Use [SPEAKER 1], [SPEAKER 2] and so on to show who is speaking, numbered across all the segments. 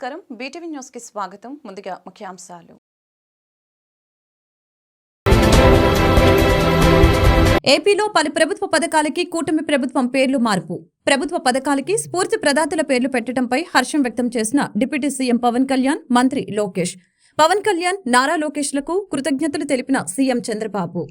[SPEAKER 1] నమస్కారం BTV news కి స్వాగతం. ముందుగా ముఖ్యాంశాలు. ఏపీలో పలు ప్రభుత్వ పథకాలకి కూటమి ప్రభుత్వం పేర్లు మార్పు. ప్రభుత్వ పథకాలకి స్ఫూర్తి ప్రదాతల పేర్లు పెట్టడంపై హర్షం వ్యక్తం చేసిన డిప్యూటీ సీఎం పవన్ కళ్యాణ్, మంత్రి లోకేష్. పవన్ కళ్యాణ్, నారా లోకేష్లకు కృతజ్ఞతలు తెలిపిన సీఎం చంద్రబాబు.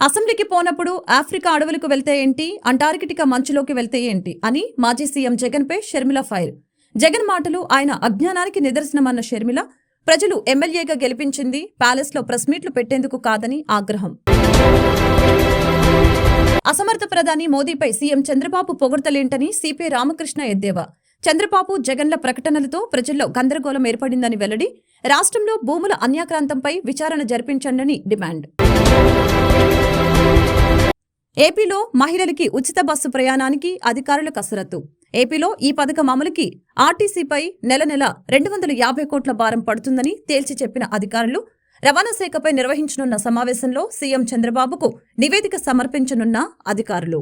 [SPEAKER 1] అసెంబ్లీకి పోనప్పుడు ఆఫ్రికా అడవులకు వెళ్తే ఏంటి, అంటార్కిటికా మంచులోకి వెళ్తే ఏంటి అని మాజీ సీఎం జగన్ పై షర్మిల ఫైర్. జగన్ మాటలు ఆయన అజ్ఞానానికి నిదర్శనమన్న షర్మిల, ప్రజలు ఎమ్మెల్యేగా గెలిపించింది ప్యాలెస్ లో ప్రెస్ మీట్లు పెట్టేందుకు కాదని ఆగ్రహం. అసమర్థ ప్రధాని మోదీపై సీఎం చంద్రబాబు పొగడ్తలేంటని సిపి రామకృష్ణ ఎద్దేవా. చంద్రబాబు, జగన్ల ప్రకటనలతో ప్రజల్లో గందరగోళం ఏర్పడిందని వెల్లడి. రాష్ట్రంలో భూముల అన్యాక్రాంతంపై విచారణ జరిపించండని డిమాండ్. ఏపీలో మహిళలకి ఉచిత బస్సు ప్రయాణానికి అధికారుల కసరత్తు. ఏపీలో ఈ పథకం అమలుకి ఆర్టీసీపై నెల 250 కోట్ల భారం పడుతుందని తేల్చి చెప్పిన అధికారులు రవాణా శాఖపై నిర్వహించనున్న సమావేశంలో సీఎం చంద్రబాబుకు నివేదిక సమర్పించనున్న అధికారులు.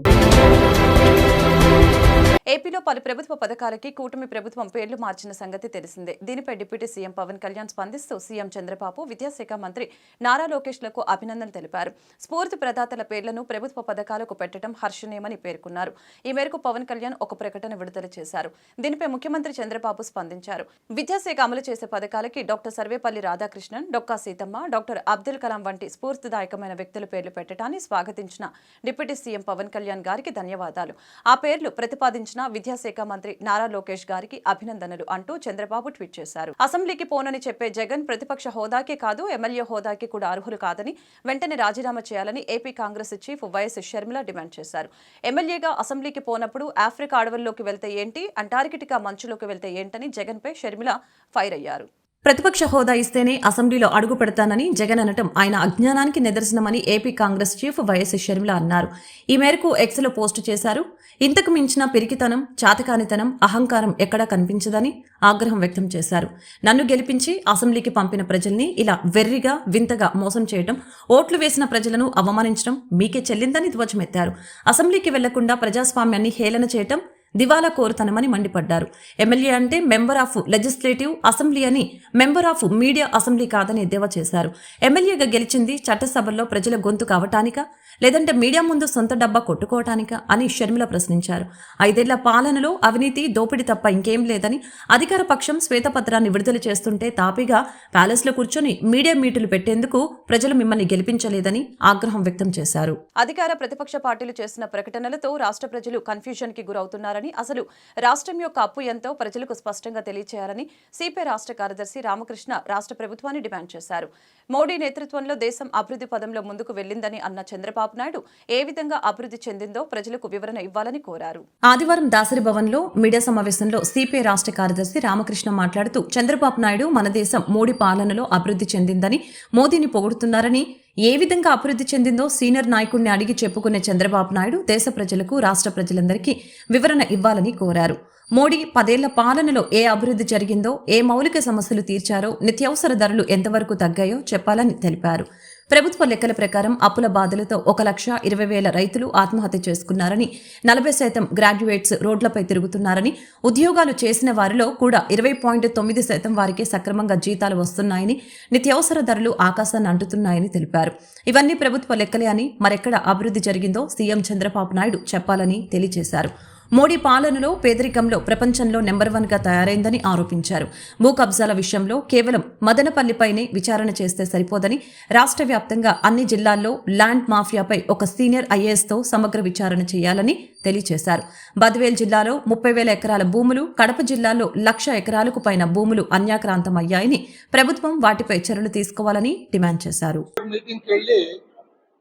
[SPEAKER 1] ఏపీలో పలు ప్రభుత్వ పథకాలకి కూటమి ప్రభుత్వం పేర్లు మార్చిన సంగతి తెలిసిందే. దీనిపై డిప్యూటీ సీఎం పవన్ కళ్యాణ్ స్పందిస్తూ సీఎం చంద్రబాబు, విద్యాశాఖ మంత్రి నారా లోకేష్లకు అభినందనలు తెలిపారు. స్ఫూర్తి ప్రదాతల పేర్లను ప్రభుత్వ పథకాలకు పెట్టడం హర్షణీయమని పేర్కొన్నారు. ఈ మేరకు పవన్ కళ్యాణ్ ఒక ప్రకటన విడుదల చేశారు. దీనిపై ముఖ్యమంత్రి చంద్రబాబు స్పందించారు. విద్యాశాఖ అమలు చేసే పథకాలకి డాక్టర్ సర్వేపల్లి రాధాకృష్ణన్, డొక్కా సీతమ్మ, డాక్టర్ అబ్దుల్ కలాం వంటి స్ఫూర్తిదాయకమైన వ్యక్తుల పేర్లు పెట్టడాన్ని స్వాగతించిన డిప్యూటీ సీఎం పవన్ కళ్యాణ్ గారికి ధన్యవాదాలు. ఆ పేర్లు ప్రతిపాదించిన విద్యాశాఖ మంత్రి నారా లోకేష్ గారికి అభినందనలు అంటూ చంద్రబాబు ట్వీట్ చేశారు. అసెంబ్లీకి పోనని చెప్పే జగన్ ప్రతిపక్ష హోదాకే కాదు, ఎమ్మెల్యే హోదాకి కూడా అర్హులు కాదని వెంటనే రాజీనామా చేయాలని AP Congress chief YS Sharmila demand చేశారు. ఎమ్మెల్యేగా అసెంబ్లీకి పోనప్పుడు ఆఫ్రికా అడవుల్లోకి వెళ్తే ఏంటి, అంటార్కిటికా మంచులోకి వెళ్తే ఏంటని జగన్ పై షర్మిల ఫైర్ అయ్యారు. ప్రతిపక్ష హోదా ఇస్తేనే అసెంబ్లీలో అడుగు పెడతానని జగన్ అనటం ఆయన అజ్ఞానానికి నిదర్శనమని AP Congress chief YS Sharmila అన్నారు. ఈ మేరకు ఎక్స్లో పోస్టు చేశారు. ఇంతకు మించిన పిరికితనం, చాతకానితనం, అహంకారం ఎక్కడా కనిపించదని ఆగ్రహం వ్యక్తం చేశారు. నన్ను గెలిపించి అసెంబ్లీకి పంపిన ప్రజల్ని ఇలా వెర్రిగా, వింతగా మోసం చేయడం, ఓట్లు వేసిన ప్రజలను అవమానించడం మీకే చెల్లిందని ధ్వజమెత్తారు. అసెంబ్లీకి వెళ్లకుండా ప్రజాస్వామ్యాన్ని హేళన చేయటం దివాలా కోరుతనమని మండిపడ్డారు. ఎమ్మెల్యే అంటే మెంబర్ ఆఫ్ లెజిస్లేటివ్ అసెంబ్లీ అని, మెంబర్ ఆఫ్ మీడియా అసెంబ్లీ కాదని ఎద్దేవా చేశారు. ఎమ్మెల్యేగా గెలిచింది చట్టసభల్లో ప్రజల గొంతు కావటానికా, లేదంటే మీడియా ముందు సొంత డబ్బా కొట్టుకోవటానికా అని షర్మిల ప్రశ్నించారు. 5 ఏళ్ల పాలనలో అవినీతి, దోపిడీ తప్ప ఇంకేం లేదని, అధికార పక్షం శ్వేతపత్రాన్ని విడుదల చేస్తుంటే తాపిగా ప్యాలెస్లో కూర్చొని మీడియా మీటులు పెట్టేందుకు ప్రజలు మిమ్మల్ని గెలిపించలేదని ఆగ్రహం వ్యక్తం చేశారు. అధికార ప్రతిపక్ష పార్టీలు చేసిన ప్రకటనలతో రాష్ట్ర ప్రజలు కన్ఫ్యూజన్ కి గురవుతున్నారని, అసలు రాష్ట్రం యొక్క అప్పు ఎంతో ప్రజలకు స్పష్టంగా తెలియచేయాలని సిపిఐ రాష్ట్ర కార్యదర్శి రామకృష్ణ రాష్ట్ర ప్రభుత్వాన్ని డిమాండ్ చేశారు. మోడీ నేతృత్వంలో దేశం అభివృద్ధి పదంలో ముందుకు వెళ్లిందని అన్న చంద్రబాబు నాయుడు ఏ విధంగా అభివృద్ధి చెందిందో ప్రజలకు వివరణ ఇవ్వాలని కోరారు. ఆదివారం దాసరి భవన్ లో మీడియా సమావేశంలో సిపిఐ రాష్ట్ర కార్యదర్శి రామకృష్ణ మాట్లాడుతూ చంద్రబాబు నాయుడు మన దేశం మోడీ పాలనలో అభివృద్ధి చెందిందని, మోదీని పొగుడుతున్నారని, ఏ విధంగా అభివృద్ధి చెందిందో సీనియర్ నాయకుడిని అడిగి చెప్పుకునే చంద్రబాబు నాయుడు దేశ ప్రజలకు, రాష్ట్ర ప్రజలందరికీ వివరణ ఇవ్వాలని కోరారు. మోడీ 10 ఏళ్ల పాలనలో ఏ అభివృద్ధి జరిగిందో, ఏ మౌలిక సమస్యలు తీర్చారో, నిత్యావసర ధరలు ఎంతవరకు తగ్గాయో చెప్పాలని తెలిపారు. ప్రభుత్వ లెక్కల ప్రకారం అప్పుల బాధలతో 1,20,000 రైతులు ఆత్మహత్య చేసుకున్నారని, 40% గ్రాడ్యుయేట్స్ రోడ్లపై తిరుగుతున్నారని, ఉద్యోగాలు చేసిన వారిలో కూడా 20.9% వారికే సక్రమంగా జీతాలు వస్తున్నాయని, నిత్యావసర ధరలు ఆకాశాన్ని అంటుతున్నాయని తెలిపారు. ఇవన్నీ ప్రభుత్వ లెక్కలే అని, మరెక్కడ అభివృద్ధి జరిగిందో సీఎం చంద్రబాబు నాయుడు చెప్పాలని తెలియజేశారు. మోడీ పాలనలో పేదరికంలో ప్రపంచంలో నెంబర్ 1గా తయారైందని ఆరోపించారు. భూ కబ్జాల విషయంలో కేవలం మదనపల్లిపైనే విచారణ చేస్తే సరిపోదని, రాష్ట్ర వ్యాప్తంగా అన్ని జిల్లాల్లో ల్యాండ్ మాఫియాపై ఒక సీనియర్ ఐఏఎస్తో సమగ్ర విచారణ చేయాలని తెలియజేశారు. బద్వేల్ జిల్లాలో 30,000 ఎకరాల భూములు, కడప జిల్లాలో 1,00,000 ఎకరాలకు పైన భూములు అన్యాక్రాంతమయ్యాయని, ప్రభుత్వం వాటిపై చర్యలు తీసుకోవాలని డిమాండ్ చేశారు.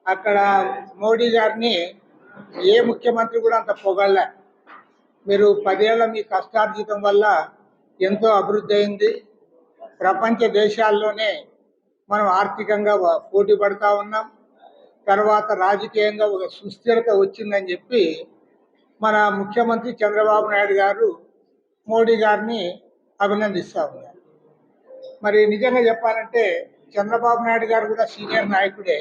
[SPEAKER 2] అక్కడ మోడీ గారిని ఏ ముఖ్యమంత్రి కూడా అంత పొగళ్ళ. మీరు 10 ఏళ్ల మీ కష్టార్జితం వల్ల ఎంతో అభివృద్ధి అయింది. ప్రపంచ దేశాల్లోనే మనం ఆర్థికంగా పోటీ పడుతూ ఉన్నాం. తర్వాత రాజకీయంగా ఒక సుస్థిరత వచ్చిందని చెప్పి మన ముఖ్యమంత్రి చంద్రబాబు నాయుడు గారు మోడీ గారిని అభినందిస్తూ ఉన్నారు. మరి నిజంగా చెప్పాలంటే చంద్రబాబు నాయుడు గారు కూడా సీనియర్ నాయకుడే.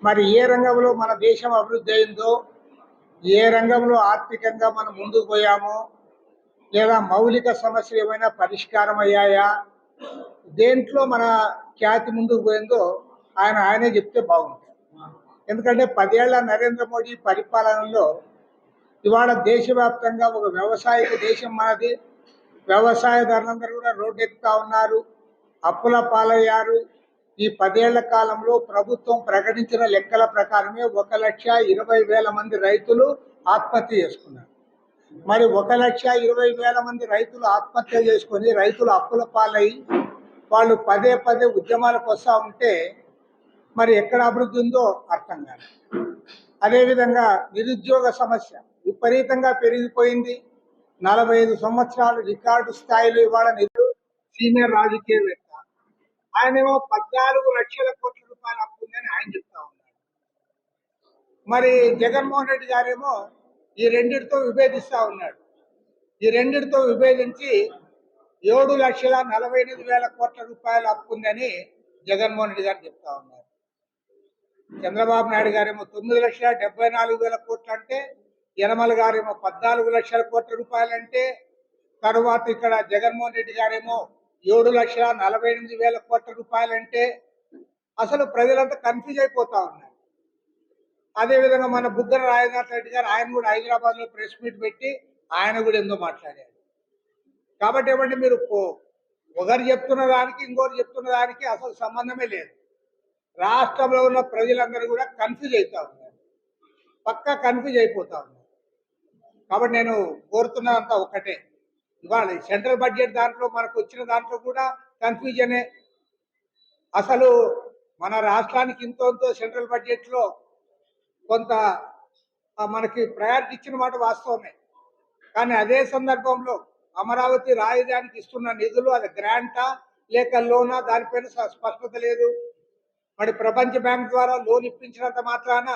[SPEAKER 2] మరి ఏ రంగంలో మన దేశం అభివృద్ధి అయిందో, ఏ రంగంలో ఆర్థికంగా మనం ముందుకు పోయామో, లేదా మౌలిక సమస్యలు ఏమైనా పరిష్కారం అయ్యాయా, దేంట్లో మన ఖ్యాతి ముందుకు పోయిందో ఆయనే చెప్తే బాగుంటుంది. ఎందుకంటే 10 ఏళ్ల నరేంద్ర మోడీ పరిపాలనలో ఇవాళ దేశవ్యాప్తంగా ఒక వ్యవసాయక దేశం మనది. వ్యవసాయదారులందరూ కూడా రోడ్డెక్కుతా ఉన్నారు, అప్పుల పాలయ్యారు. ఈ 10 ఏళ్ల కాలంలో ప్రభుత్వం ప్రకటించిన లెక్కల ప్రకారమే 1,20,000 మంది రైతులు ఆత్మహత్య చేసుకున్నారు. మరి 1,20,000 మంది రైతులు ఆత్మహత్య చేసుకొని రైతులు అప్పుల పాలై వాళ్ళు పదే పదే ఉద్యమాలకు వస్తూ ఉంటే మరి ఎక్కడ అభివృద్ధి ఉందో అర్థం కాదు. అదేవిధంగా నిరుద్యోగ సమస్య విపరీతంగా పెరిగిపోయింది. 45 సంవత్సరాలు రికార్డు స్థాయిలో ఇవాళ సీనియర్ రాజకీయవేత్త ఆయనేమో 14 లక్షల కోట్ల రూపాయలు అప్పు ఉందని ఆయన చెప్తా ఉన్నాడు. మరి జగన్మోహన్ రెడ్డి గారేమో ఈ రెండింటితో విభేదిస్తా ఉన్నాడు. ఈ రెండింటితో విభేదించి 7,48,000 కోట్ల రూపాయలు అప్పు ఉందని జగన్మోహన్ రెడ్డి గారు చెప్తా ఉన్నారు. చంద్రబాబు నాయుడు గారేమో 9,74,000 కోట్లు అంటే, యనమల గారేమో 14 లక్షల కోట్ల రూపాయలు అంటే, తరువాత ఇక్కడ జగన్మోహన్ రెడ్డి గారేమో 7,48,000 కోట్ల రూపాయలు అంటే అసలు ప్రజలంతా కన్ఫ్యూజ్ అయిపోతా ఉన్నారు. అదేవిధంగా మన బుగ్గన రాజేంద్ర రెడ్డి గారు ఆయన కూడా హైదరాబాద్లో ప్రెస్ మీట్ పెట్టి ఆయన కూడా ఎంతో మాట్లాడారు. కాబట్టి ఏమంటే మీరు ఒకరు చెప్తున్న దానికి ఇంకోరు చెప్తున్న దానికి అసలు సంబంధమే లేదు. రాష్ట్రంలో ఉన్న ప్రజలందరూ కూడా కన్ఫ్యూజ్ అవుతా ఉన్నారు, పక్కా కన్ఫ్యూజ్ అయిపోతా ఉన్నారు. కాబట్టి నేను కోరుతున్నదంతా ఒకటే, ఇవాళ సెంట్రల్ బడ్జెట్ దాంట్లో మనకు వచ్చిన దాంట్లో కూడా కన్ఫ్యూజనే. అసలు మన రాష్ట్రానికి ఇంతో సెంట్రల్ బడ్జెట్లో కొంత మనకి ప్రయారిటీ ఇచ్చిన మాట వాస్తవమే. కానీ అదే సందర్భంలో అమరావతి రాజధానికి ఇస్తున్న నిధులు అది గ్రాంటా లేక లోనా దానిపైన స్పష్టత లేదు. మరి ప్రపంచ బ్యాంక్ ద్వారా లోన్ ఇప్పించినంత మాత్రాన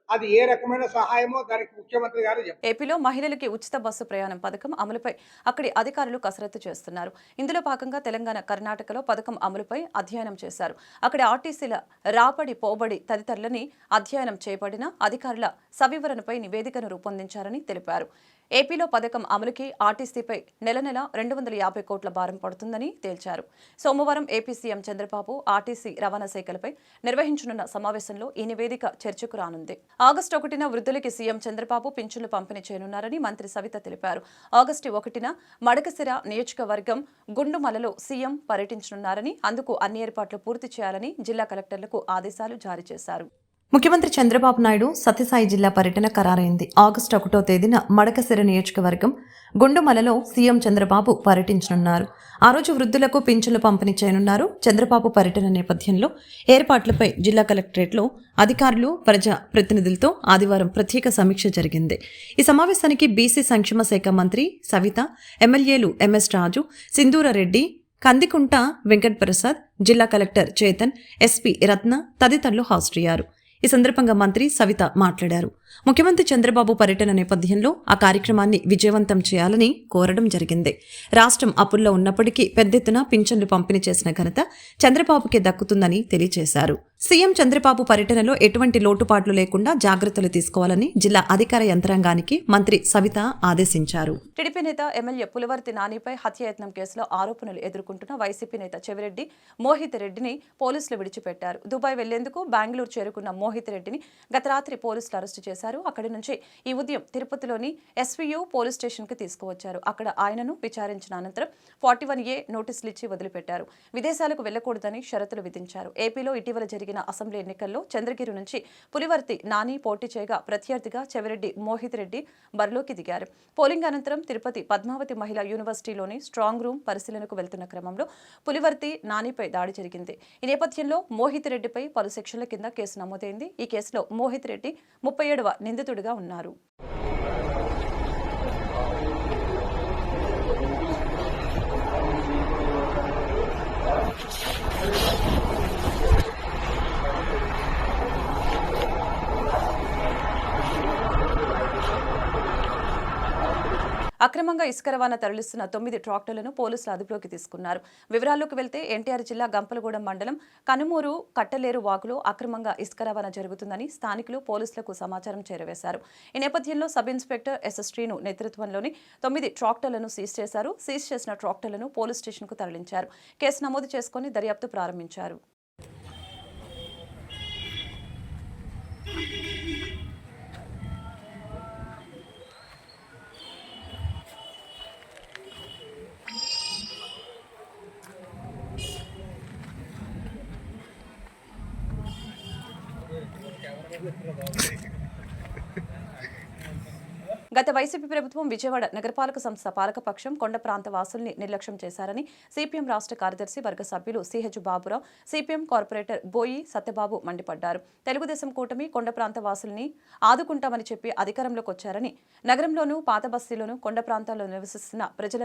[SPEAKER 2] అది ఏ రకమైన సహాయమో దానికి ముఖ్యమంత్రి గారు చెప్పారు.
[SPEAKER 1] ఏపీలో మహిళలకి ఉచిత బస్సు ప్రయాణం పథకం అమలుపై అక్కడి అధికారులు కసరత్తు చేస్తున్నారు. ఇందులో భాగంగా తెలంగాణ, కర్ణాటకలో పథకం అమలుపై అధ్యయనం చేశారు. అక్కడి ఆర్టీసీల రాబడి, పోబడి తదితరులని అధ్యయనం చేయబడిన అధికారుల సవివరణపై నివేదికను రూపొందించారని తెలిపారు. ఏపీలో పథకం అమలుకి ఆర్టీసీపై నెల 250 కోట్ల భారం పడుతుందని తేల్చారు. సోమవారం ఏపీ సీఎం చంద్రబాబు ఆర్టీసీ రవాణా శాఖలపై నిర్వహించనున్న సమావేశంలో ఈ నివేదిక చర్చకు రానుంది. ఆగస్టు 1న వృద్ధులకి సీఎం చంద్రబాబు పింఛన్లు పంపిణీ చేయనున్నారని మంత్రి సవిత తెలిపారు. ఆగస్టు 1న మడకశిర నియోజకవర్గం గుండుమలలో సీఎం పర్యటించనున్నారని, అందుకు అన్ని ఏర్పాట్లు పూర్తి చేయాలని జిల్లా కలెక్టర్లకు ఆదేశాలు జారీ చేశారు. ముఖ్యమంత్రి చంద్రబాబు నాయుడు సత్యసాయి జిల్లా పర్యటన ఖరారైంది. ఆగస్టు 1వ తేదీన మడకశిర నియోజకవర్గం గుండుమలలో సీఎం చంద్రబాబు పర్యటించనున్నారు. ఆ రోజు వృద్ధులకు పింఛన్లు పంపిణీ చేయనున్నారు. చంద్రబాబు పర్యటన నేపథ్యంలో ఏర్పాట్లపై జిల్లా కలెక్టరేట్లో అధికారులు, ప్రజా ప్రతినిధులతో ఆదివారం ప్రత్యేక సమీక్ష జరిగింది. ఈ సమావేశానికి బీసీ సంక్షేమ శాఖ మంత్రి సవిత, ఎమ్మెల్యేలు ఎంఎస్ రాజు, సింధూరారెడ్డి, కందికుంట వెంకటప్రసాద్, జిల్లా కలెక్టర్ చేతన్, ఎస్పీ రత్న తదితరులు హాజరయ్యారు. ఈ సందర్భంగా మంత్రి సవిత మాట్లాడారు. ముఖ్యమంత్రి చంద్రబాబు పర్యటన నేపథ్యంలో ఆ కార్యక్రమాన్ని విజయవంతం చేయాలని కోరడం జరిగింది. రాష్ట్రం అప్పుల్లో ఉన్నప్పటికీ పెద్ద ఎత్తున పింఛన్లు పంపిణీ చేసిన ఘనత చంద్రబాబుకే దక్కుతుందని తెలియజేశారు. సీఎం చంద్రబాబు పర్యటనలో ఎటువంటి లోటుపాట్లు లేకుండా జాగ్రత్తలు తీసుకోవాలని జిల్లా అధికార యంత్రాంగానికి మంత్రి సవిత ఆదేశించారు. టీడీపీ నేత ఎమ్మెల్యే పులివర్తి నానిపై హత్యాయత్నం కేసులో ఆరోపణలు ఎదుర్కొంటున్న వైసీపీ నేత చెవిరెడ్డి మోహిత్ రెడ్డిని పోలీసులు విడిచిపెట్టారు. దుబాయ్ వెళ్లేందుకు బెంగళూరు చేరుకున్న మోహిత్ రెడ్డిని గత రాత్రి పోలీసులు అరెస్టు చేశారు. అక్కడి నుంచి ఈ ఉదయం తిరుపతిలోని ఎస్వీయూ పోలీస్ స్టేషన్ కి తీసుకువచ్చారు. అక్కడ ఆయనను విచారించిన అనంతరం 41A నోటీసులు ఇచ్చి వదిలిపెట్టారు. విదేశాలకు వెళ్లకూడదని షరతులు విధించారు. ఏపీలో ఇటీవల జరిగిన అసెంబ్లీ ఎన్నికల్లో చంద్రగిరి నుంచి పులివర్తి నాని పోటీ చేయగా ప్రత్యర్థిగా చెవిరెడ్డి మోహిత్ రెడ్డి బరిలోకి దిగారు. పోలింగ్ అనంతరం తిరుపతి పద్మావతి మహిళా యూనివర్సిటీలోని స్ట్రాంగ్ రూమ్ పరిశీలనకు వెళ్తున్న క్రమంలో పులివర్తి నానిపై దాడి జరిగింది. ఈ నేపథ్యంలో మోహిత్ రెడ్డిపై పలు సెక్షన్ల కింద కేసు నమోదైంది. ఈ కేసులో మోహిత్ రెడ్డి 37వ నిందితుడిగా ఉన్నారు. అక్రమంగా ఇసుక రవాణా తరలిస్తున్న 9 ట్రాక్టర్లను పోలీసులు అదుపులోకి తీసుకున్నారు. వివరాల్లోకి వెళ్తే ఎన్టీఆర్ జిల్లా గంపలగూడెం మండలం కనుమూరు కట్టలేరు వాగులో అక్రమంగా ఇసుక రవాణా జరుగుతుందని స్థానికులు పోలీసులకు సమాచారం చేరవేశారు. ఈ నేపథ్యంలో సబ్ ఇన్స్పెక్టర్ ఎస్ఎస్ శ్రీను నేతృత్వంలోని 9 ట్రాక్టర్లను సీజ్ చేశారు. సీజ్ చేసిన ట్రాక్టర్లను పోలీస్ స్టేషన్కు తరలించారు. కేసు నమోదు చేసుకుని దర్యాప్తు ప్రారంభించారు. గత వైసీపీ ప్రభుత్వం విజయవాడ నగరపాలక సంస్థ పాలకపక్షం కొండ ప్రాంత వాసుల్ని నిర్లక్ష్యం చేశారని సిపిఎం రాష్ట్ర కార్యదర్శి వర్గ సభ్యులు సిహెచ్ బాబురావు, సిపిఎం కార్పొరేటర్ బోయి సత్యబాబు మండిపడ్డారు. తెలుగుదేశం కూటమి కొండ ప్రాంత వాసుల్ని ఆదుకుంటామని చెప్పి అధికారంలోకి వచ్చారని, నగరంలోనూ పాత బస్తీలోనూ కొండ ప్రాంతాల్లో నివసిస్తున్న ప్రజల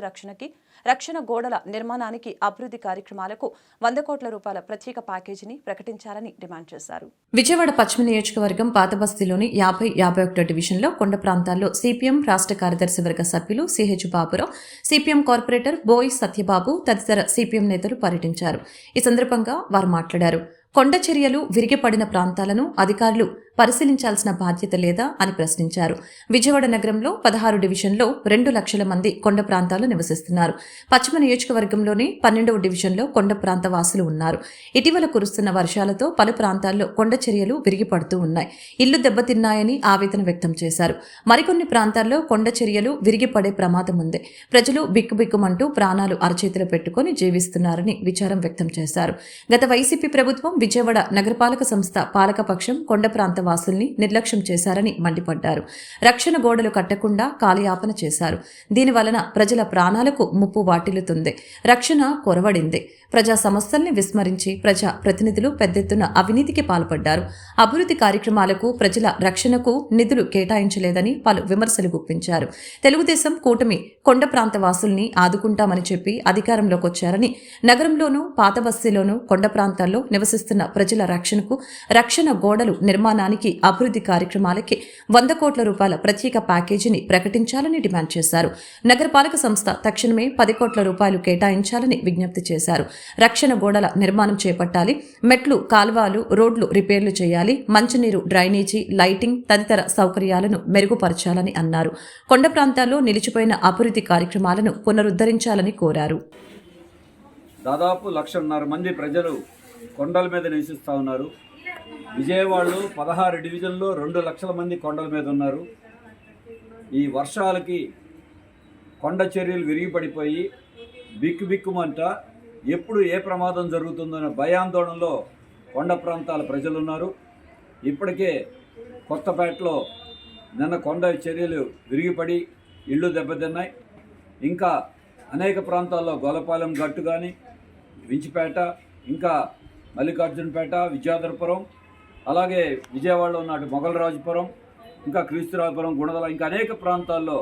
[SPEAKER 1] రక్షణ గోడల నిర్మాణానికి, అభివృద్ధి కార్యక్రమాలకు 100 కోట్ల రూపాయల ప్రత్యేక ప్యాకేజీని ప్రకటించాలని డిమాండ్ చేశారు. విజయవాడ పశ్చిమ నియోజకవర్గం పాత బస్తీలోని 50-51 డివిజన్లో కొండ ప్రాంతాల్లో సిపిఎం రాష్ట్ర కార్యదర్శి వర్గ సభ్యులు సిహెచ్ బాబురావు, సిపిఎం కార్పొరేటర్ బోయి సత్యబాబు తదితర సిపిఎం నేతలు పర్యటించారు. ఈ సందర్భంగా వారు మాట్లాడారు. కొండ చర్యలు విరిగిపడిన ప్రాంతాలను అధికారులు పరిశీలించాల్సిన బాధ్యత లేదా అని ప్రశ్నించారు. విజయవాడ నగరంలో 16 డివిజన్లో 2 లక్షల మంది కొండ ప్రాంతాల్లో నివసిస్తున్నారు. పశ్చిమ నియోజకవర్గంలోని 12వ డివిజన్లో కొండ ప్రాంత వాసులు ఉన్నారు. ఇటీవల కురుస్తున్న వర్షాలతో పలు ప్రాంతాల్లో కొండ చర్యలు విరిగిపడుతూ ఉన్నాయి. ఇళ్లు దెబ్బతిన్నాయని ఆవేదన వ్యక్తం చేశారు. మరికొన్ని ప్రాంతాల్లో కొండ చర్యలు విరిగిపడే ప్రమాదం ఉంది. ప్రజలు బిక్కుబిక్కుమంటూ ప్రాణాలు అరచేతిలో పెట్టుకుని జీవిస్తున్నారని విచారం వ్యక్తం చేశారు. గత వైసీపీ ప్రభుత్వం విజయవాడ నగరపాలక సంస్థ పాలకపక్షం కొండ ప్రాంత వాసుల్ని నిర్లక్ష్యం చేశారని మండిపడ్డారు. రక్షణ గోడలు కట్టకుండా కాలయాపన చేశారు. దీనివలన ప్రజల ప్రాణాలకు ముప్పు వాటిల్లుతుంది. రక్షణ కొరవడింది. ప్రజా సమస్యల్ని విస్మరించి ప్రజా ప్రతినిధులు పెద్దెత్తున అవినీతికి పాల్పడ్డారు. అభివృద్ధి కార్యక్రమాలకు, ప్రజల రక్షణకు నిధులు కేటాయించలేదని పలు విమర్శలు గుప్పించారు. తెలుగుదేశం కూటమి కొండ ప్రాంత వాసుల్ని ఆదుకుంటామని చెప్పి అధికారంలోకి వచ్చారని, నగరంలోనూ పాత బస్తీలోనూ కొండ ప్రాంతాల్లో నివసిస్తున్న ప్రజల రక్షణకు, రక్షణ గోడలు నిర్మాణానికి, అభివృద్ధి కార్యక్రమాలకి 100 కోట్ల రూపాయల ప్రత్యేక ప్యాకేజీని ప్రకటించాలని డిమాండ్ చేశారు. నగరపాలక సంస్థ తక్షణమే 10 కోట్ల రూపాయలు కేటాయించాలని విజ్ఞప్తి చేశారు. రక్షణ గోడల నిర్మాణం చేపట్టాలి. మెట్లు, కాల్వలు, రోడ్లు రిపేర్లు చేయాలి. మంచినీరు, డ్రైనేజీ, లైటింగ్ తదితర సౌకర్యాలను మెరుగుపరచాలని అన్నారు. కొండ ప్రాంతాల్లో నిలిచిపోయిన అభివృద్ధి కార్యక్రమాలను పునరుద్ధరించాలని కోరారు.
[SPEAKER 3] దాదాపు 1.5 మంది ప్రజలు కొండల మీద నివసిస్తూ ఉన్నారు. విజయవాడలో 16 డివిజన్లో 2 లక్షల మంది కొండల మీద ఉన్నారు. ఈ వర్షాలకి కొండ చర్యలు విరిగిపడిపోయి బిక్కుబిక్కుమంట ఎప్పుడు ఏ ప్రమాదం జరుగుతుందనే భయాందోళనలో కొండ ప్రాంతాల ప్రజలు ఉన్నారు. ఇప్పటికే కొత్తపేటలో నిన్న కొండ చర్యలు విరిగిపడి ఇళ్ళు దెబ్బతిన్నాయి. ఇంకా అనేక ప్రాంతాల్లో గోలపాలెం గట్టు కానీ, వించిపేట, ఇంకా మల్లికార్జునపేట, విద్యాధరపురం, అలాగే విజయవాడలో ఉన్న మొగలరాజుపురం, ఇంకా క్రీస్తురాజపురం, గుణదల, ఇంకా అనేక ప్రాంతాల్లో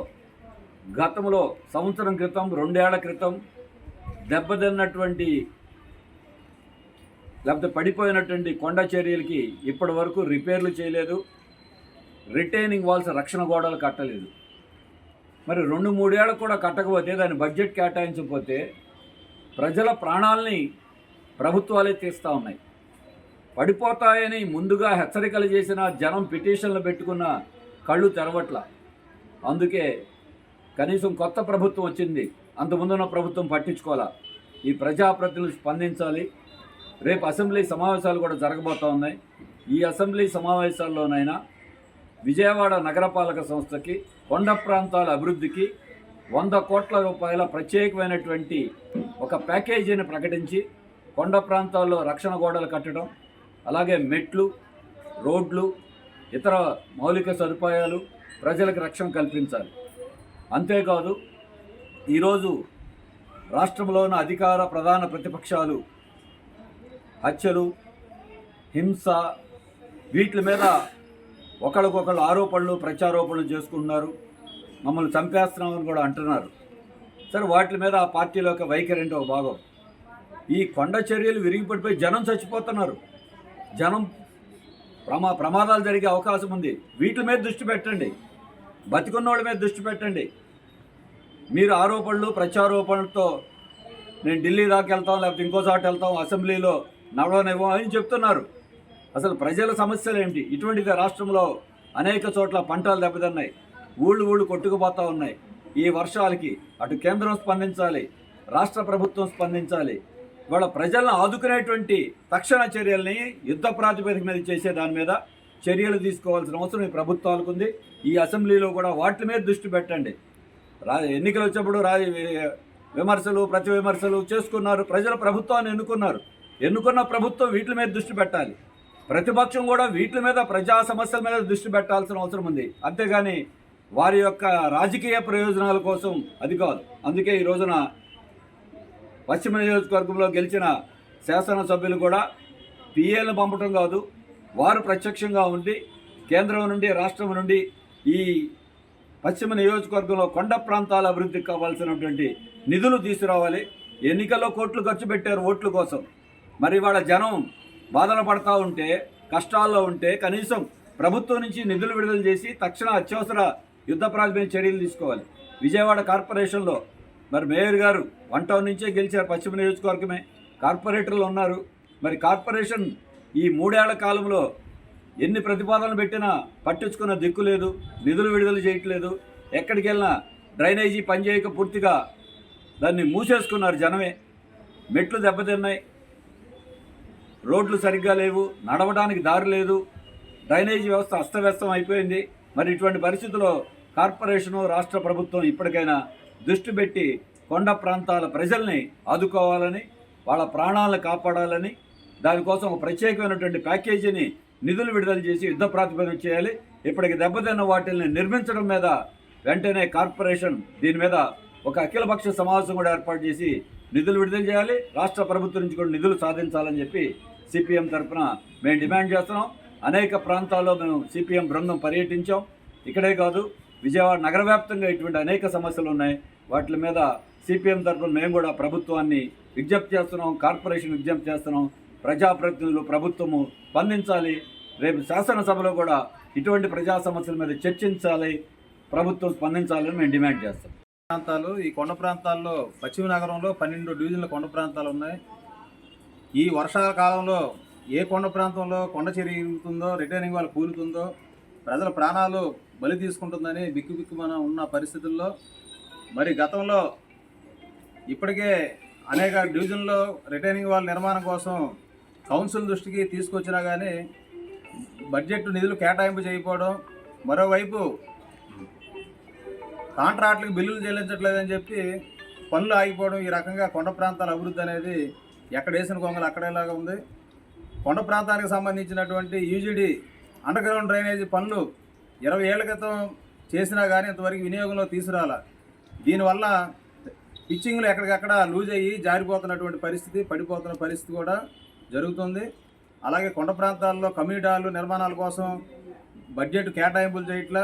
[SPEAKER 3] గతంలో సంవత్సరం క్రితం, 2 ఏళ్ల క్రితం దెబ్బతిన్నటువంటి లేకపోతే పడిపోయినటువంటి కొండ చర్యలకి ఇప్పటి వరకు రిపేర్లు చేయలేదు. రిటైనింగ్ వాల్స్, రక్షణ గోడలు కట్టలేదు. మరి 2-3 ఏళ్ళు కూడా కట్టకపోతే, దాని బడ్జెట్ కేటాయించకపోతే ప్రజల ప్రాణాలని ప్రభుత్వాలే తీస్తూ ఉన్నాయి. పడిపోతాయని ముందుగా హెచ్చరికలు చేసిన జనం పిటిషన్లు పెట్టుకున్న కళ్ళు తెరవట్ల. అందుకే కనీసం కొత్త ప్రభుత్వం వచ్చింది, అంతకుముందున్న ప్రభుత్వం పట్టించుకోవాలా. ఈ ప్రజాప్రతినిధులు స్పందించాలి. రేపు అసెంబ్లీ సమావేశాలు కూడా జరగబోతూ ఉన్నాయి. ఈ అసెంబ్లీ సమావేశాల్లోనైనా విజయవాడ నగరపాలక సంస్థకి కొండ ప్రాంతాల అభివృద్ధికి 100 కోట్ల రూపాయల ప్రత్యేకమైనటువంటి ఒక ప్యాకేజీని ప్రకటించి కొండ ప్రాంతాల్లో రక్షణ గోడలు కట్టడం, అలాగే మెట్లు, రోడ్లు, ఇతర మౌలిక సదుపాయాలు, ప్రజలకు రక్షణ కల్పించాలి. అంతేకాదు, ఈరోజు రాష్ట్రంలోని అధికార ప్రధాన ప్రతిపక్షాలు హత్యలు, హింస, వీటి మీద ఒకళ్ళకొకళ్ళు ఆరోపణలు, ప్రత్యారోపణలు చేసుకుంటున్నారు. మమ్మల్ని చంపేస్తున్నామని కూడా అంటున్నారు. సరే, వాటి మీద ఆ పార్టీలో ఒక వైఖరి అంటే ఒక భాగం. ఈ కొండ చర్యలు విరిగిపడిపోయి జనం చచ్చిపోతున్నారు. జనం ప్రమాదాలు జరిగే అవకాశం ఉంది. వీటి మీద దృష్టి పెట్టండి, బతికున్నోళ్ళ మీద దృష్టి పెట్టండి. మీరు ఆరోపణలు ప్రత్యారోపణలతో నేను ఢిల్లీ దాకా వెళ్తాం, లేకపోతే ఇంకో చోట వెళ్తాం, అసెంబ్లీలో నడవనివ్వం అని చెప్తున్నారు. అసలు ప్రజల సమస్యలు ఏంటి? ఇటువంటిది రాష్ట్రంలో అనేక చోట్ల పంటలు దెబ్బతిన్నాయి, ఊళ్ళు కొట్టుకుపోతూ ఉన్నాయి. ఈ వర్షాలకి అటు కేంద్రం స్పందించాలి, రాష్ట్ర ప్రభుత్వం స్పందించాలి. వాళ్ళ ప్రజలను ఆదుకునేటువంటి తక్షణ చర్యల్ని యుద్ధ ప్రాతిపదిక మీద చేసే దాని మీద చర్యలు తీసుకోవాల్సిన అవసరం ఈ ప్రభుత్వాలకు ఉంది. ఈ అసెంబ్లీలో కూడా వాటి మీద దృష్టి పెట్టండి. ఎన్నికలు వచ్చినప్పుడు విమర్శలు ప్రతి విమర్శలు చేసుకున్నారు. ప్రజలు ప్రభుత్వాన్ని ఎన్నుకున్న ప్రభుత్వం వీటి మీద దృష్టి పెట్టాలి. ప్రతిపక్షం కూడా వీటి మీద ప్రజా సమస్యల మీద దృష్టి పెట్టాల్సిన అవసరం ఉంది. అంతేగాని వారి యొక్క రాజకీయ ప్రయోజనాల కోసం అది కాదు. అందుకే ఈ రోజున పశ్చిమ నియోజకవర్గంలో గెలిచిన శాసనసభ్యులు కూడా పిఏలను పంపడం కాదు, వారు ప్రత్యక్షంగా ఉండి కేంద్రం నుండి రాష్ట్రం నుండి ఈ పశ్చిమ నియోజకవర్గంలో కొండ ప్రాంతాల అభివృద్ధికి కావాల్సినటువంటి నిధులు తీసుకురావాలి. ఎన్నికల్లో కోట్లు ఖర్చు పెట్టారు ఓట్ల కోసం. మరి వాళ్ళ జనం బాధలు పడతా ఉంటే, కష్టాల్లో ఉంటే కనీసం ప్రభుత్వం నుంచి నిధులు విడుదల చేసి తక్షణ అత్యవసర యుద్ధ ప్రాతిపదిక చర్యలు తీసుకోవాలి. విజయవాడ కార్పొరేషన్లో మరి మేయర్ గారు 1 టౌన్ నుంచే గెలిచారు, పశ్చిమ నియోజకవర్గమే, కార్పొరేటర్లు ఉన్నారు. మరి కార్పొరేషన్ ఈ 3 ఏళ్ల కాలంలో ఎన్ని ప్రతిపాదనలు పెట్టినా పట్టించుకున్న దిక్కు లేదు, నిధులు విడుదల చేయట్లేదు. ఎక్కడికి వెళ్ళినా డ్రైనేజీ పనిచేయక పూర్తిగా దాన్ని మూసేసుకున్నారు జనమే. మెట్లు దెబ్బతిన్నాయి, రోడ్లు సరిగ్గా లేవు, నడవడానికి దారి లేదు, డ్రైనేజీ వ్యవస్థ అస్తవ్యస్తం అయిపోయింది. మరి ఇటువంటి పరిస్థితుల్లో కార్పొరేషను రాష్ట్ర ప్రభుత్వం ఇప్పటికైనా దృష్టి పెట్టి కొండ ప్రాంతాల ప్రజల్ని ఆదుకోవాలని, వాళ్ళ ప్రాణాలను కాపాడాలని, దానికోసం ఒక ప్రత్యేకమైనటువంటి ప్యాకేజీని నిధులు విడుదల చేసి యుద్ధ ప్రాతిపదిక చేయాలి. ఇప్పటికి దెబ్బతిన్న వాటిని నిర్మించడం మీద వెంటనే కార్పొరేషన్ దీని మీద ఒక అఖిలపక్ష సమావేశం కూడా ఏర్పాటు చేసి నిధులు విడుదల చేయాలి. రాష్ట్ర ప్రభుత్వం నుంచి కూడా నిధులు సాధించాలని చెప్పి సిపిఎం తరఫున మేము డిమాండ్ చేస్తున్నాం. అనేక ప్రాంతాల్లో మేము సిపిఎం బృందం పర్యటించాం. ఇక్కడే కాదు, విజయవాడ నగర వ్యాప్తంగా ఇటువంటి అనేక సమస్యలు ఉన్నాయి. వాటి మీద సిపిఎం తరఫున మేము కూడా ప్రభుత్వాన్ని విజ్ఞప్తి చేస్తున్నాం, కార్పొరేషన్ విజ్ఞప్తి చేస్తున్నాం. ప్రజాప్రతినిధులు, ప్రభుత్వము స్పందించాలి. రేపు శాసనసభలో కూడా ఇటువంటి ప్రజా సమస్యల మీద చర్చించాలి, ప్రభుత్వం స్పందించాలని మేము డిమాండ్ చేస్తాం.
[SPEAKER 4] ప్రాంతాలు, ఈ కొండ ప్రాంతాల్లో పశ్చిమ నగరంలో 12 డివిజన్ల కొండ ప్రాంతాలు ఉన్నాయి. ఈ వర్షాకాలంలో ఏ కొండ ప్రాంతంలో కొండ చెరుగుతుందో, రిటైనింగ్ వాళ్ళు కూలుతుందో, ప్రజల ప్రాణాలు బలి తీసుకుంటుందని బిక్కు మనం ఉన్న పరిస్థితుల్లో మరి గతంలో ఇప్పటికే అనేక డివిజన్లో రిటైనింగ్ వాళ్ళ నిర్మాణం కోసం కౌన్సిల్ దృష్టికి తీసుకొచ్చినా కానీ బడ్జెట్ నిధులు కేటాయింపు చేయకపోవడం, మరోవైపు కాంట్రాక్టులకు బిల్లులు చెల్లించట్లేదని చెప్పి పనులు ఆగిపోవడం, ఈ రకంగా కొండ ప్రాంతాల అభివృద్ధి అనేది ఎక్కడ వేసిన కొంగలు అక్కడేలాగా ఉంది. కొండ ప్రాంతానికి సంబంధించినటువంటి యూజీడీ అండర్ గ్రౌండ్ డ్రైనేజీ పనులు 20 ఏళ్ల క్రితం చేసినా కానీ ఇంతవరకు వినియోగంలో తీసుకురాల. దీనివల్ల పిచ్చింగ్లు ఎక్కడికక్కడ లూజ్ అయ్యి జారిపోతున్నటువంటి పరిస్థితి, పడిపోతున్న పరిస్థితి కూడా జరుగుతుంది. అలాగే కొండ ప్రాంతాల్లో కమ్యూనిటీ హాళ్ళు నిర్మాణాల కోసం బడ్జెట్ కేటాయింపులు చేయట్లా.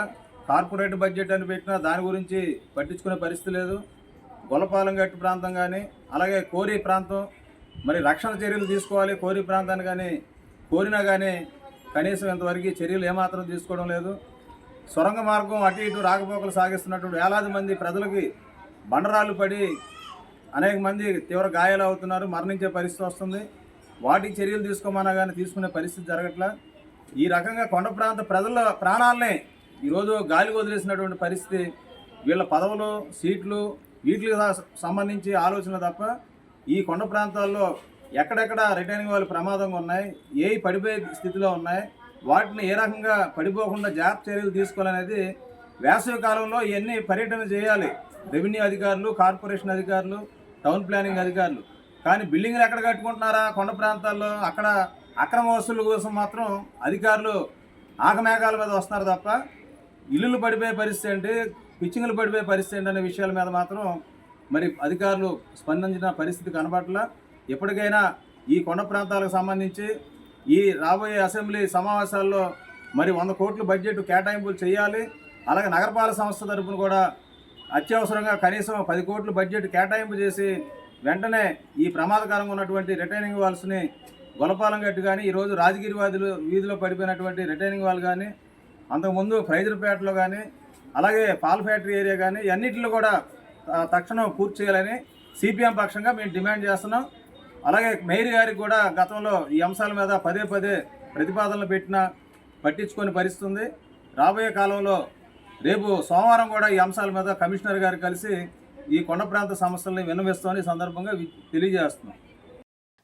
[SPEAKER 4] కార్పొరేట్ బడ్జెట్ అని పెట్టినా దాని గురించి పట్టించుకునే పరిస్థితి లేదు. గొల్లపాలెం గట్టు ప్రాంతం కానీ, అలాగే కోరి ప్రాంతం, మరి రక్షణ చర్యలు తీసుకోవాలి. కోరి ప్రాంతాన్ని కానీ కోరినా కానీ కనీసం ఇంతవరకు చర్యలు ఏమాత్రం తీసుకోవడం లేదు. సొరంగ మార్గం అటు ఇటు రాకపోకలు సాగిస్తున్నటువంటి వేలాది మంది ప్రజలకి బండరాళ్ళు పడి అనేక మంది తీవ్ర గాయాలు అవుతున్నారు, మరణించే పరిస్థితి వస్తుంది. వాటికి చర్యలు తీసుకోమన్నా కానీ తీసుకునే పరిస్థితి జరగట్లా. ఈ రకంగా కొండ ప్రాంత ప్రజల ప్రాణాలనే ఈరోజు గాలికి వదిలేసినటువంటి పరిస్థితి. వీళ్ళ పదవులు, సీట్లు, వీటికి సంబంధించి ఆలోచన తప్ప ఈ కొండ ప్రాంతాల్లో ఎక్కడెక్కడ రిటైనింగ్ వాళ్ళు ప్రమాదంగా ఉన్నాయి, ఏ పడిపోయే స్థితిలో ఉన్నాయి, వాటిని ఏ రకంగా పడిపోకుండా జాగ్రత్త చర్యలు తీసుకోవాలనేది వేసవి కాలంలో ఇవన్నీ పర్యటన చేయాలి రెవెన్యూ అధికారులు, కార్పొరేషన్ అధికారులు, టౌన్ ప్లానింగ్ అధికారులు. కానీ బిల్డింగ్లు ఎక్కడ కట్టుకుంటున్నారా కొండ ప్రాంతాల్లో, అక్కడ అక్రమ వసూళ్ల కోసం మాత్రం అధికారులు ఆకమేఘాల మీద వస్తున్నారు తప్ప ఇల్లులు పడిపోయే పరిస్థితి ఏంటి, పిచ్చింగ్లు పడిపోయే పరిస్థితి ఏంటి అనే విషయాల మీద మాత్రం మరి అధికారులు స్పందించిన పరిస్థితి కనబడట్లా. ఎప్పటికైనా ఈ కొండ ప్రాంతాలకు సంబంధించి ఈ రాబోయే అసెంబ్లీ సమావేశాల్లో మరి 100 కోట్ల బడ్జెట్ కేటాయింపులు చేయాలి. అలాగే నగరపాలక సంస్థ తరపున కూడా అత్యవసరంగా కనీసం 10 కోట్ల బడ్జెట్ కేటాయింపు చేసి వెంటనే ఈ ప్రమాదకరంగా ఉన్నటువంటి రిటైనింగ్ వాల్స్ని గొల్లపాలెం గట్టు కానీ, ఈరోజు రాజగిరి వీధిలో పడిపోయినటువంటి రిటైనింగ్ వాల్ కానీ, అంతకుముందు ఫ్రైజర్పేటలో కానీ, అలాగే పాల్ ఫ్యాక్టరీ ఏరియా కానీ, అన్నింటిలో కూడా తక్షణం పూర్తి చేయాలని సిపిఎం పక్షంగా మేము డిమాండ్ చేస్తున్నాం. అలాగే మేయర్ గారికి కూడా గతంలో ఈ అంశాల మీద పదే ప్రతిపాదనలు పెట్టినా పట్టించుకొని పరిస్థితుంది. రాబోయే కాలంలో రేపు సోమవారం కూడా ఈ అంశాల మీద కమిషనర్ గారు కలిసి ఈ కొండ ప్రాంత సమస్యల్ని విన్నవిస్తామని ఈ సందర్భంగా తెలియజేస్తున్నాం.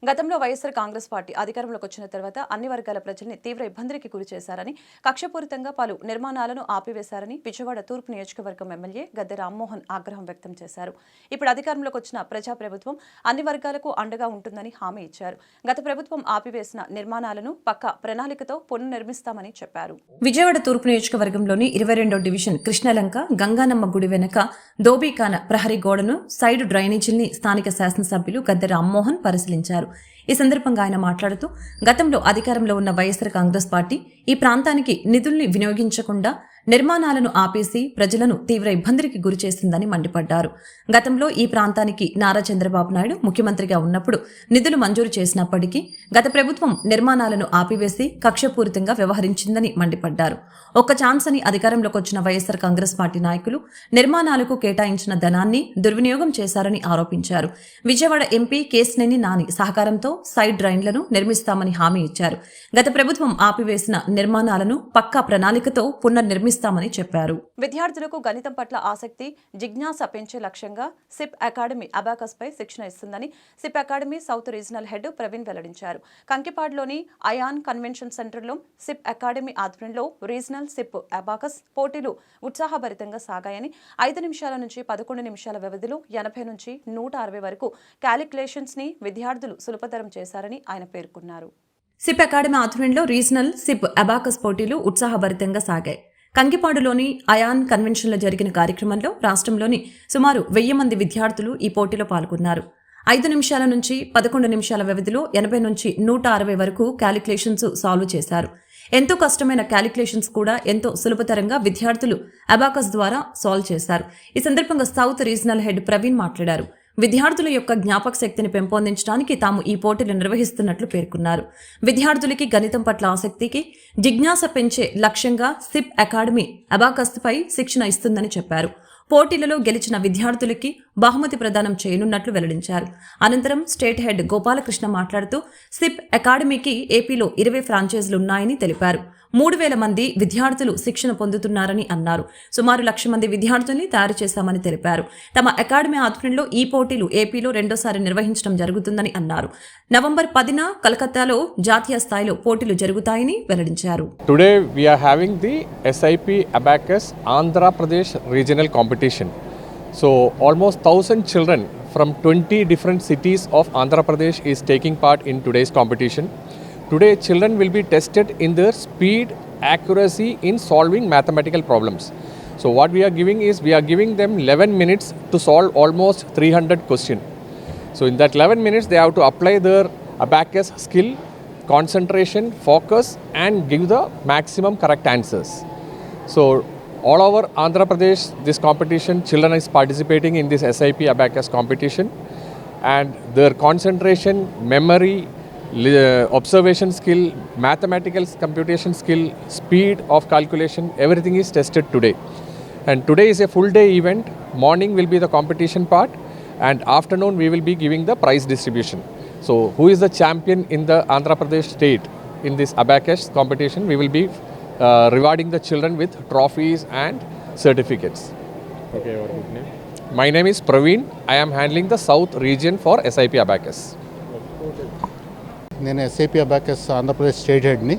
[SPEAKER 1] గతంలో వైఎస్ఆర్ కాంగ్రెస్ పార్టీ అధికారంలోకి వచ్చిన తర్వాత అన్ని వర్గాల ప్రజల్ని తీవ్ర ఇబ్బందికి గురి చేశారని, కక్షపూరితంగా పలు నిర్మాణాలను ఆపివేశారని విజయవాడ తూర్పు నియోజకవర్గం ఎమ్మెల్యే గద్దె రామ్మోహన్ ఆగ్రహం వ్యక్తం చేశారు. ఇప్పుడు అధికారంలోకి వచ్చిన ప్రజాప్రభుత్వం అన్ని వర్గాలకు అండగా ఉంటుందని హామీ ఇచ్చారు. గత ప్రభుత్వం ఆపివేసిన నిర్మాణాలను పక్కా ప్రణాళికతో పునర్నిర్మిస్తామని చెప్పారు. విజయవాడ తూర్పు నియోజకవర్గంలోని 22వ డివిజన్ కృష్ణలంక గంగానమ్మ గుడి వెనుక దోబీకాన ప్రహరీ గోడను, సైడ్ డ్రైనేజీల్ని స్థానిక శాసనసభ్యులు గద్దె రామ్మోహన్ పరిశీలించారు. ఈ సందర్భంగా ఆయన మాట్లాడుతూ, గతంలో అధికారంలో ఉన్న వైఎస్ఆర్ కాంగ్రెస్ పార్టీ ఈ ప్రాంతానికి నిధుల్ని వినియోగించకుండా నిర్మాణాలను ఆపేసి ప్రజలను తీవ్ర ఇబ్బందికి గురి చేసిందని మండిపడ్డారు. గతంలో ఈ ప్రాంతానికి నారా చంద్రబాబు నాయుడు ముఖ్యమంత్రిగా ఉన్నప్పుడు నిధులు మంజూరు చేసినప్పటికీ గత ప్రభుత్వం నిర్మాణాలను ఆపివేసి కక్షపూరితంగా వ్యవహరించిందని మండిపడ్డారు. ఒక్క ఛాన్స్ అని అధికారంలోకి వచ్చిన వైఎస్ఆర్ కాంగ్రెస్ పార్టీ నాయకులు నిర్మాణాలకు కేటాయించిన ధనాన్ని దుర్వినియోగం చేశారని ఆరోపించారు. విజయవాడ ఎంపీ కేశినేని నాని సహకారంతో సైడ్ డ్రైన్లను నిర్మిస్తామని హామీ ఇచ్చారు. గత ప్రభుత్వం ఆపివేసిన నిర్మాణాలను పక్కా ప్రణాళికతో పునర్నిర్మిస్తామని చెప్పారు. విద్యార్థులకు గణితం పట్ల ఆసక్తి, జిజ్ఞాస పెంచే లక్ష్యంగా సిప్ అకాడమీ అబాకస్ పై శిక్షణ ఇస్తుందని SIP academy south regional head Praveen వెల్లడించారు. కంకిపాడులోని అయాన్ కన్వెన్షన్ సెంటర్లో సిప్ అకాడమీ ఆధ్వర్యంలో రీజనల్ సిప్ అబాకస్ పోటీలు ఉత్సాహభరితంగా సాగాయని, 5 నిమిషాల నుంచి 11 నిమిషాల వ్యవధిలో 80 నుంచి 160 వరకు క్యాలిక్యులేషన్స్ ని విద్యార్థులు సులభతరం చేశారని ఆయన పేర్కొన్నారు. సిప్ అకాడమీ ఆధ్వర్యంలో రీజనల్ సిప్ అబాకస్ పోటీలు ఉత్సాహభరితంగా సాగాయి. కంకిపాడులోని అయాన్ కన్వెన్షన్లో జరిగిన కార్యక్రమంలో రాష్ట్రంలోని సుమారు 1000 మంది విద్యార్థులు ఈ పోటీలో పాల్గొన్నారు. 5 నిమిషాల నుంచి 11 నిమిషాల వ్యవధిలో 80 నుంచి 160 వరకు క్యాలిక్యులేషన్స్ సాల్వ్ చేశారు. ఎంతో కష్టమైన క్యాలిక్యులేషన్స్ కూడా ఎంతో సులభతరంగా విద్యార్థులు అబాకస్ ద్వారా సాల్వ్ చేశారు. ఈ సందర్భంగా సౌత్ రీజనల్ హెడ్ ప్రవీణ్ మాట్లాడారు. విద్యార్థుల యొక్క జ్ఞాపక శక్తిని పెంపొందించడానికి తాము ఈ పోటీలు నిర్వహిస్తున్నట్లు పేర్కొన్నారు. విద్యార్థులకి గణితం పట్ల ఆసక్తికి జిజ్ఞాస పెంచే లక్ష్యంగా సిప్ అకాడమీ అబాకస్ పై శిక్షణ ఇస్తుందని చెప్పారు. పోటీలలో గెలిచిన విద్యార్థులకి బహుమతి ప్రదానం చేయనున్నట్లు వెల్లడించారు. అనంతరం స్టేట్ హెడ్ గోపాలకృష్ణ మాట్లాడుతూ సిప్ అకాడమీకి ఏపీలో 20 ఫ్రాంచైజీలు ఉన్నాయని తెలిపారు. 3000 మంది విద్యార్థులు శిక్షణ పొందుతున్నారని అన్నారు. సుమారు 1,00,000 మంది విద్యార్థుల్ని తయారు చేశామని తెలిపారు. తమ అకాడమీ ఆధ్వర్యంలో ఈ పోటీలు ఏపీలో రెండోసారి నిర్వహించడం జరుగుతుందని అన్నారు. నవంబర్ 10న కలకత్తాలో జాతీయ స్థాయిలో పోటీలు జరుగుతాయని వెల్లడించారు.
[SPEAKER 5] Today we are having the SIP Abacus Andhra Pradesh regional competition. So almost 1,000 children from 20 different cities of Andhra Pradesh is taking part in today's competition. Today children will be tested in their speed, accuracy in solving mathematical problems. So what we are giving is we are giving them 11 minutes to solve almost 300 questions. So in that 11 minutes they have to apply their abacus skill, concentration, focus and give the maximum correct answers. So all over Andhra Pradesh this competition children is participating in this SIP abacus competition and their concentration, memory, observation skill, mathematical computation skill, speed of calculation, everything is tested today. And today is a full day event. Morning will be the competition part and afternoon we will be giving the prize distribution. So who is the champion in the Andhra Pradesh state in this abacus competition, we will be rewarding the children with trophies and certificates.
[SPEAKER 6] Okay, your good name?
[SPEAKER 5] My name is Praveen. I am handling the South region for SIP Abacus.
[SPEAKER 6] నేను SIP abacus Andhra Pradesh state హెడ్ని.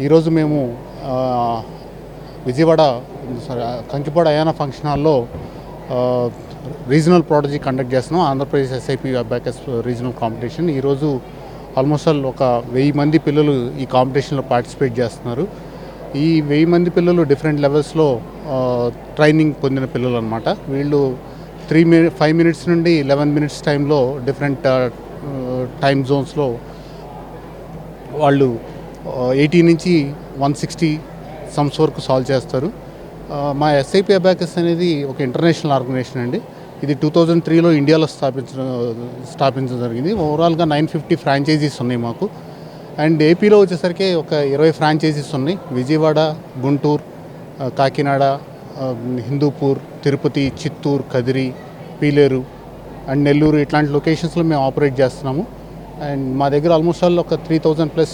[SPEAKER 6] ఈరోజు మేము Vijayawada Kankipadu అయానా function హాల్లో regional prodigy conduct చేస్తున్నాం. Andhra Pradesh SIP abacus regional competition. ఈరోజు almost ఒక 1000 మంది పిల్లలు ఈ కాంపిటీషన్లో పార్టిసిపేట్ చేస్తున్నారు. ఈ 1000 మంది పిల్లలు డిఫరెంట్ లెవెల్స్లో ట్రైనింగ్ పొందిన పిల్లలు అనమాట. వీళ్ళు 5 మినిట్స్ నుండి 11 మినిట్స్ టైంలో డిఫరెంట్ టైమ్ జోన్స్లో వాళ్ళు 80 నుంచి 160 సమ్స్ వరకు సాల్వ్ చేస్తారు. మా ఎస్ఐపి అబాకస్ అనేది ఒక ఇంటర్నేషనల్ ఆర్గనైజేషన్ అండి. ఇది 2003లో ఇండియాలో స్థాపించడం జరిగింది. ఓవరాల్గా 950 ఫ్రాంచైజీస్ ఉన్నాయి మాకు. అండ్ ఏపీలో వచ్చేసరికి ఒక 20 ఫ్రాంచైజీస్ ఉన్నాయి. విజయవాడ, గుంటూరు, కాకినాడ, హిందూపూర్, తిరుపతి, చిత్తూరు, కదిరి, పీలేరు అండ్ నెల్లూరు ఇట్లాంటి లొకేషన్స్లో మేము ఆపరేట్ చేస్తున్నాము. అండ్ మా దగ్గర ఆల్మోస్ట్ ఆల్ ఒక 3000+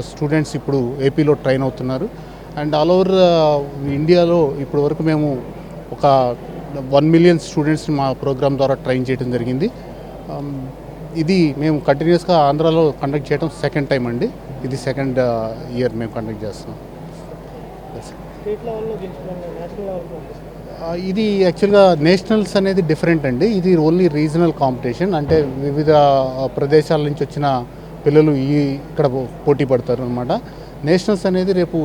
[SPEAKER 6] స్టూడెంట్స్ ఇప్పుడు ఏపీలో ట్రైన్ అవుతున్నారు. అండ్ ఆల్ ఓవర్ ఇండియాలో ఇప్పటి వరకు మేము ఒక 1 million స్టూడెంట్స్ని మా ప్రోగ్రామ్ ద్వారా ట్రైన్ చేయడం జరిగింది. ఇది మేము కంటిన్యూస్గా ఆంధ్రాలో కండక్ట్ చేయడం సెకండ్ టైం అండి. ఇది సెకండ్ ఇయర్ మేము కండక్ట్ చేస్తున్నాం. ఇది యాక్చువల్గా నేషనల్స్ అనేది డిఫరెంట్ అండి. ఇది ఓన్లీ రీజనల్ కాంపిటీషన్, అంటే వివిధ ప్రదేశాల నుంచి వచ్చిన పిల్లలు ఇక్కడ పోటీ పడతారు అనమాట. నేషనల్స్ అనేది రేపు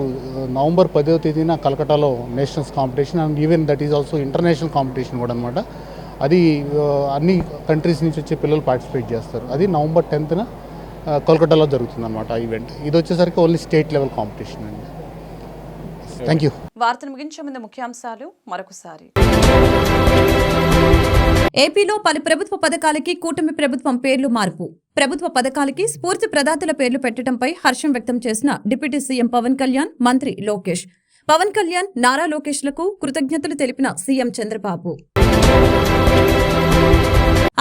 [SPEAKER 6] నవంబర్ 10వ తేదీన కలకటాలో nationals competition, and even that is also international competition కూడా అనమాట. అది అన్ని కంట్రీస్ నుంచి వచ్చే పిల్లలు పార్టిసిపేట్ చేస్తారు. అది నవంబర్ 10th కోల్కతాలో జరుగుతుంది అనమాట ఆ ఈవెంట్. ఇది వచ్చేసరికి ఓన్లీ స్టేట్ లెవెల్ కాంపిటీషన్ అండి. Thank you.
[SPEAKER 1] వార్తను ముగించే ముందు ముఖ్యాంశాలు మరొకసారి. ఏపీలో పలు ప్రభుత్వ పథకాలకి కూటమి ప్రభుత్వం పేర్లు మార్పు. ప్రభుత్వ పథకాలకి స్ఫూర్తి ప్రదాతల పేర్లు పెట్టడంపై హర్షం వ్యక్తం చేసిన డిప్యూటీ సీఎం పవన్ కళ్యాణ్, మంత్రి లోకేష్. పవన్ కళ్యాణ్, నారా లోకేష్లకు కృతజ్ఞతలు తెలిపిన సీఎం చంద్రబాబు.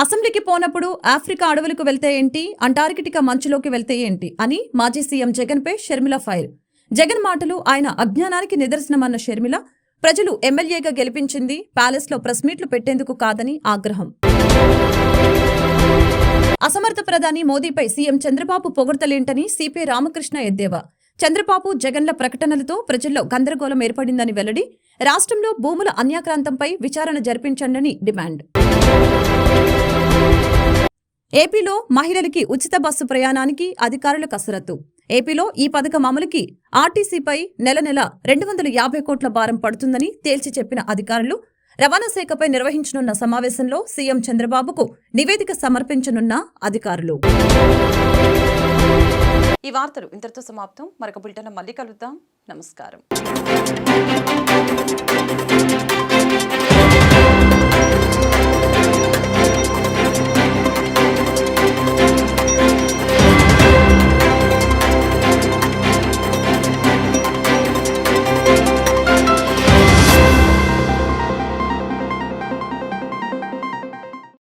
[SPEAKER 1] అసెంబ్లీకి పోనప్పుడు ఆఫ్రికా అడవులకు వెళ్తే ఏంటి, అంటార్కిటికా మంచులోకి వెళ్తే ఏంటి అని మాజీ సీఎం జగన్పై షర్మిల ఫైర్. జగన్ మాటలు ఆయన అజ్ఞానానికి నిదర్శనమన్న షర్మిల, ప్రజలు ఎమ్మెల్యేగా గెలిపించింది ప్యాలెస్లో ప్రెస్ మీట్లు పెట్టేందుకు కాదని ఆగ్రహం. అసమర్థ ప్రధాని మోదీపై సీఎం చంద్రబాబు పొగడ్తలేంటని సిపి రామకృష్ణ ఎద్దేవా. చంద్రబాబు, జగన్ల ప్రకటనలతో ప్రజల్లో గందరగోళం ఏర్పడిందని వెల్లడి. రాష్ట్రంలో భూముల అన్యాక్రాంతంపై విచారణ జరిపించండని డిమాండ్. ఏపీలో మహిళలకి ఉచిత బస్సు ప్రయాణానికి అధికారుల కసరత్తు. ఏపీలో ఈ పథకం అమలుకి ఆర్టీసీపై నెల 250 కోట్ల భారం పడుతుందని తేల్చి చెప్పిన అధికారులు. రవాణా శాఖపై నిర్వహించనున్న సమావేశంలో సీఎం చంద్రబాబుకు నివేదిక సమర్పించనున్న అధికారులు. ఈ వార్తలు ఇంతటితో సమాప్తం. మరొక బులెటిన్లో మళ్ళీ కలుద్దాం. నమస్కారం.